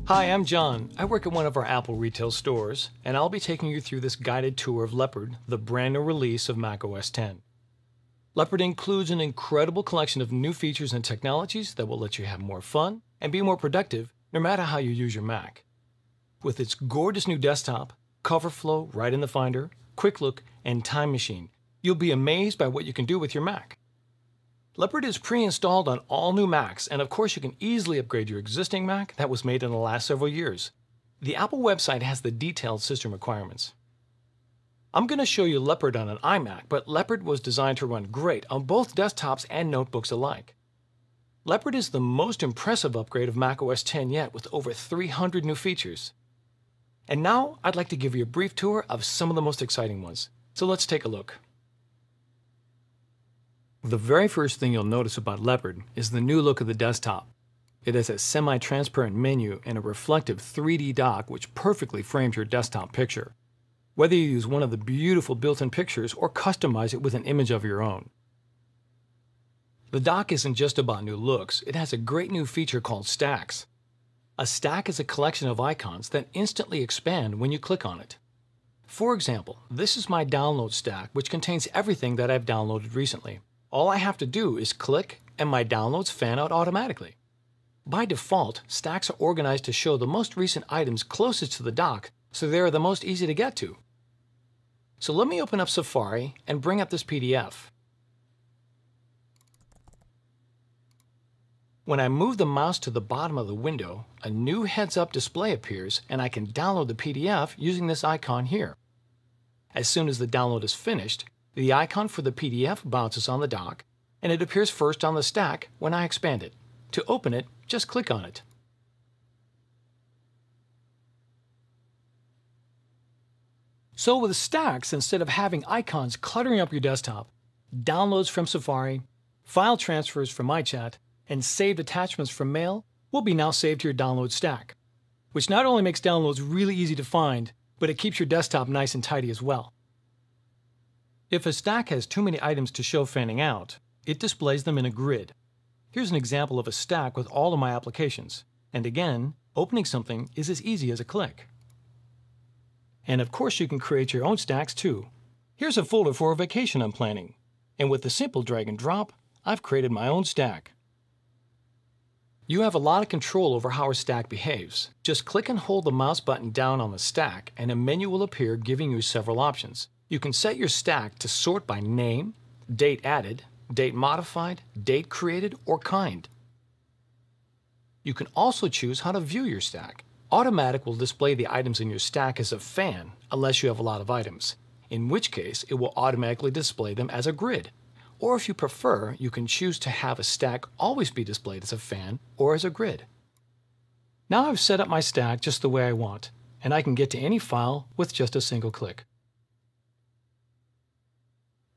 Hi, I'm John. I work at one of our Apple retail stores, and I'll be taking you through this guided tour of Leopard, the brand new release of macOS 10. Leopard includes an incredible collection of new features and technologies that will let you have more fun and be more productive no matter how you use your Mac. With its gorgeous new desktop, cover flow right in the Finder, quick look, and time machine, you'll be amazed by what you can do with your Mac. Leopard is pre-installed on all new Macs, and of course you can easily upgrade your existing Mac that was made in the last several years. The Apple website has the detailed system requirements. I'm going to show you Leopard on an iMac, but Leopard was designed to run great on both desktops and notebooks alike. Leopard is the most impressive upgrade of macOS 10 yet, with over 300 new features. And now I'd like to give you a brief tour of some of the most exciting ones. So let's take a look. The very first thing you'll notice about Leopard is the new look of the desktop. It has a semi-transparent menu and a reflective 3D dock which perfectly frames your desktop picture, whether you use one of the beautiful built-in pictures or customize it with an image of your own. The dock isn't just about new looks, it has a great new feature called Stacks. A stack is a collection of icons that instantly expand when you click on it. For example, this is my download stack which contains everything that I've downloaded recently. All I have to do is click and my downloads fan out automatically. By default, stacks are organized to show the most recent items closest to the dock, so they are the most easy to get to. So let me open up Safari and bring up this PDF. When I move the mouse to the bottom of the window, a new heads-up display appears and I can download the PDF using this icon here. As soon as the download is finished, the icon for the PDF bounces on the dock, and it appears first on the stack when I expand it. To open it, just click on it. So with stacks, instead of having icons cluttering up your desktop, downloads from Safari, file transfers from iChat, and saved attachments from Mail will be now saved to your download stack, which not only makes downloads really easy to find, but it keeps your desktop nice and tidy as well. If a stack has too many items to show fanning out, it displays them in a grid. Here's an example of a stack with all of my applications. And again, opening something is as easy as a click. And of course you can create your own stacks too. Here's a folder for a vacation I'm planning. And with the simple drag and drop, I've created my own stack. You have a lot of control over how a stack behaves. Just click and hold the mouse button down on the stack and a menu will appear giving you several options. You can set your stack to sort by name, date added, date modified, date created, or kind. You can also choose how to view your stack. Automatic will display the items in your stack as a fan unless you have a lot of items, in which case it will automatically display them as a grid. Or if you prefer, you can choose to have a stack always be displayed as a fan or as a grid. Now I've set up my stack just the way I want, and I can get to any file with just a single click.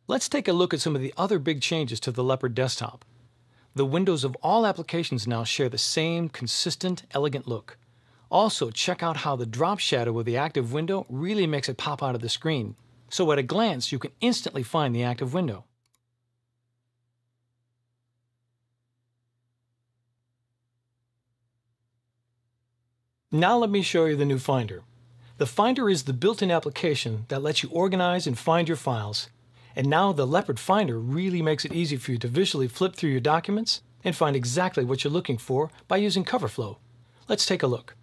Let's take a look at some of the other big changes to the Leopard desktop. The windows of all applications now share the same consistent, elegant look. Also, check out how the drop shadow of the active window really makes it pop out of the screen. So at a glance, you can instantly find the active window. Now let me show you the new Finder. The Finder is the built-in application that lets you organize and find your files. And now the Leopard Finder really makes it easy for you to visually flip through your documents and find exactly what you're looking for by using CoverFlow. Let's take a look.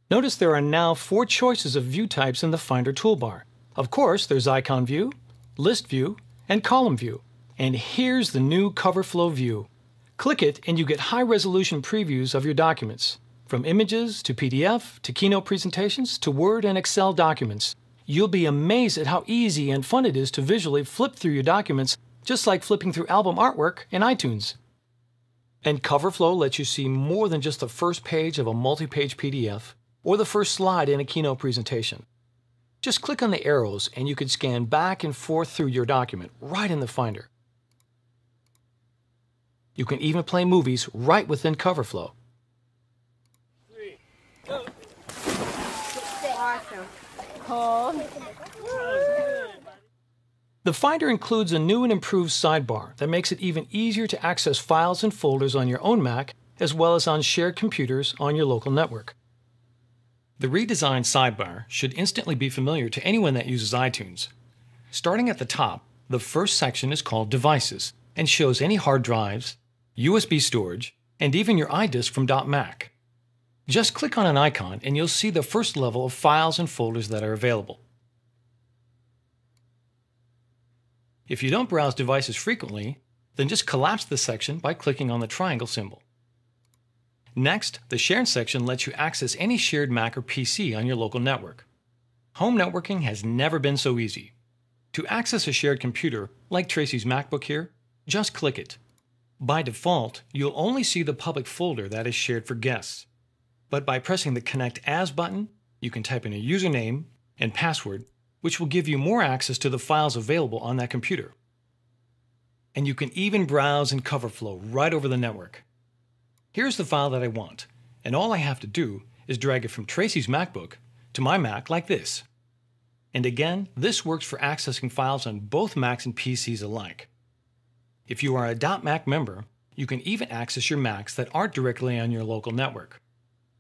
Notice there are now 4 choices of view types in the Finder toolbar. Of course, there's Icon View, List View, and Column View. And here's the new CoverFlow view. Click it and you get high-resolution previews of your documents, from images to PDF to Keynote presentations to Word and Excel documents. You'll be amazed at how easy and fun it is to visually flip through your documents, just like flipping through album artwork in iTunes. And CoverFlow lets you see more than just the first page of a multi-page PDF or the first slide in a Keynote presentation. Just click on the arrows and you can scan back and forth through your document right in the Finder. You can even play movies right within CoverFlow. 3, go! Awesome. The Finder includes a new and improved sidebar that makes it even easier to access files and folders on your own Mac as well as on shared computers on your local network. The redesigned sidebar should instantly be familiar to anyone that uses iTunes. Starting at the top, the first section is called Devices and shows any hard drives, USB storage, and even your iDisk from .Mac. Just click on an icon and you'll see the first level of files and folders that are available. If you don't browse devices frequently, then just collapse this section by clicking on the triangle symbol. Next, the Shared section lets you access any shared Mac or PC on your local network. Home networking has never been so easy. To access a shared computer, like Tracy's MacBook here, just click it. By default, you'll only see the public folder that is shared for guests. But by pressing the Connect As button, you can type in a username and password, which will give you more access to the files available on that computer. And you can even browse in CoverFlow right over the network. Here's the file that I want, and all I have to do is drag it from Tracy's MacBook to my Mac like this. And again, this works for accessing files on both Macs and PCs alike. If you are a .Mac member, you can even access your Macs that aren't directly on your local network.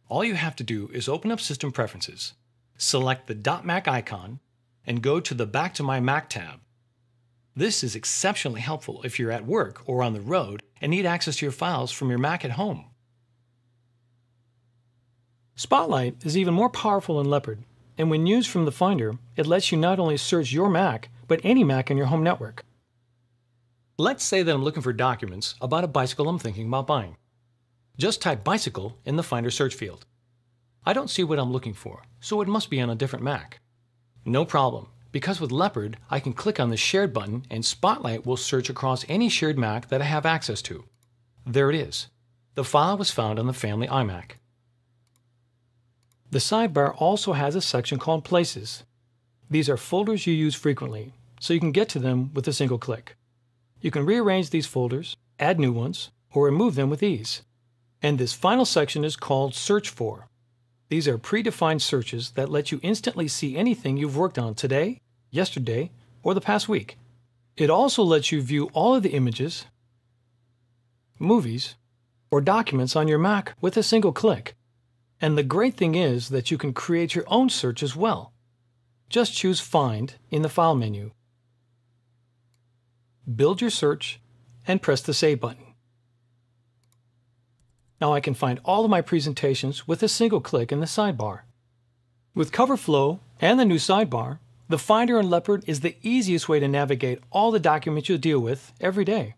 All you have to do is open up System Preferences, select the .Mac icon, and go to the Back to My Mac tab. This is exceptionally helpful if you're at work or on the road and need access to your files from your Mac at home. Spotlight is even more powerful than Leopard, and when used from the Finder, it lets you not only search your Mac, but any Mac in your home network. Let's say that I'm looking for documents about a bicycle I'm thinking about buying. Just type bicycle in the Finder search field. I don't see what I'm looking for, so it must be on a different Mac. No problem, because with Leopard, I can click on the Shared button and Spotlight will search across any shared Mac that I have access to. There it is. The file was found on the family iMac. The sidebar also has a section called Places. These are folders you use frequently, so you can get to them with a single click. You can rearrange these folders, add new ones, or remove them with ease. And this final section is called Search For. These are predefined searches that let you instantly see anything you've worked on today, yesterday, or the past week. It also lets you view all of the images, movies, or documents on your Mac with a single click. And the great thing is that you can create your own search as well. Just choose Find in the File menu. Build your search and press the Save button. Now I can find all of my presentations with a single click in the sidebar. With CoverFlow and the new sidebar, the Finder in Leopard is the easiest way to navigate all the documents you'll deal with every day.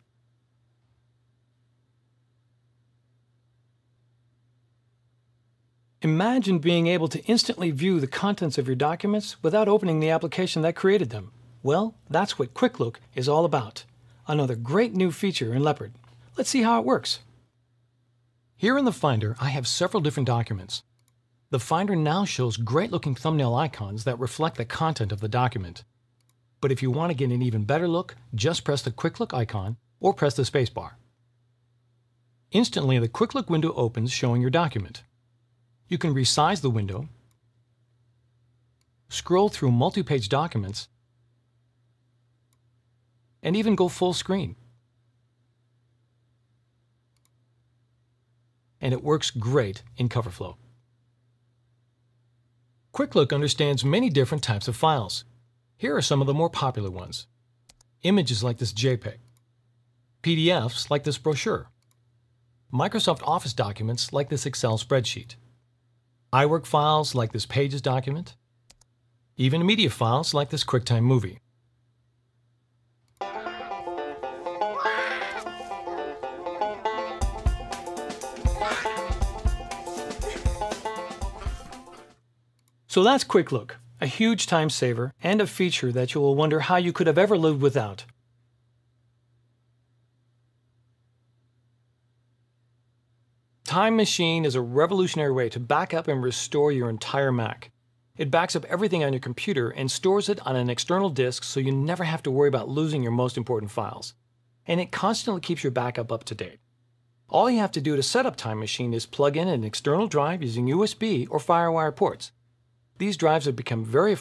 Imagine being able to instantly view the contents of your documents without opening the application that created them. Well, that's what Quick Look is all about. Another great new feature in Leopard. Let's see how it works. Here in the Finder, I have several different documents. The Finder now shows great-looking thumbnail icons that reflect the content of the document. But if you want to get an even better look, just press the Quick Look icon or press the spacebar. Instantly, the Quick Look window opens showing your document. You can resize the window, scroll through multi-page documents, and even go full screen. And it works great in CoverFlow. Quick Look understands many different types of files. Here are some of the more popular ones. Images like this JPEG, PDFs like this brochure, Microsoft Office documents like this Excel spreadsheet, iWork files like this Pages document, even media files like this QuickTime movie. So that's Quick Look, a huge time saver and a feature that you will wonder how you could have ever lived without. Time Machine is a revolutionary way to back up and restore your entire Mac. It backs up everything on your computer and stores it on an external disk so you never have to worry about losing your most important files. And it constantly keeps your backup up to date. All you have to do to set up Time Machine is plug in an external drive using USB or FireWire ports. These drives have become very